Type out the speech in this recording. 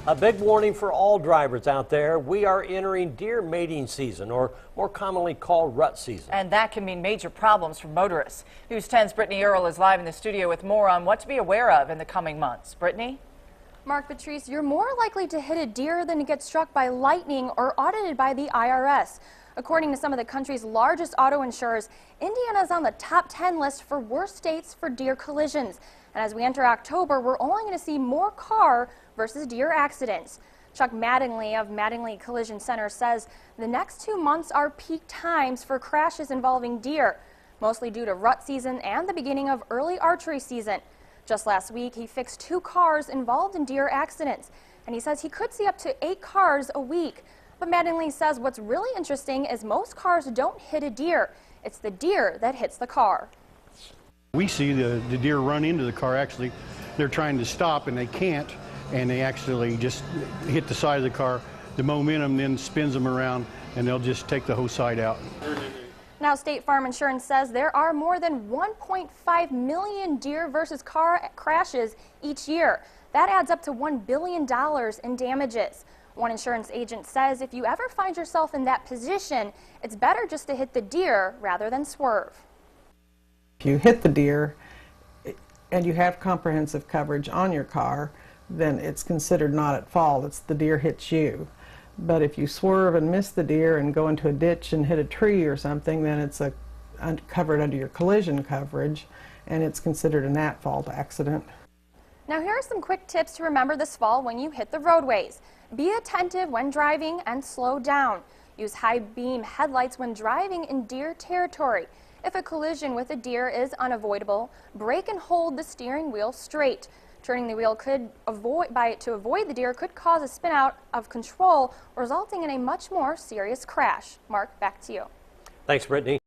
A big warning for all drivers out there. We are entering deer mating season, or more commonly called rut season. And that can mean major problems for motorists. News 10's Brittany EARL is live in the studio with more on what to be aware of in the coming months. Brittany? Mark, Patrice, you're more likely to hit a deer than to get struck by lightning or audited by the IRS. According to some of the country's largest auto insurers, Indiana is on the top 10 list for worst states for deer collisions. And as we enter October, we're only going to see more car versus deer accidents. Chuck Mattingly of Mattingly Collision Center says the next 2 months are peak times for crashes involving deer, mostly due to rut season and the beginning of early archery season. Just last week, he fixed 2 cars involved in deer accidents, and he says he could see up to 8 cars a week. But Mattingly says what's really interesting is most cars don't hit a deer. It's the deer that hits the car. We see the deer run into the car. Actually, they're trying to stop and they can't, and they actually just hit the side of the car. The momentum then spins them around and they'll just take the whole side out. Now, State Farm Insurance says there are more than 1.5 million deer versus car crashes each year. That adds up to $1 billion in damages. One insurance agent says if you ever find yourself in that position, it's better just to hit the deer rather than swerve. If you hit the deer and you have comprehensive coverage on your car, then it's considered not at fault. It's the deer hits you. But if you swerve and miss the deer and go into a ditch and hit a tree or something, then it's covered under your collision coverage, and it's considered an at-fault accident. Now, here are some quick tips to remember this fall when you hit the roadways. Be attentive when driving and slow down. Use high beam headlights when driving in deer territory. If a collision with a deer is unavoidable, brake and hold the steering wheel straight. Turning the wheel to avoid the deer could cause a spin out of control, resulting in a much more serious crash. Mark, back to you. Thanks, Brittany.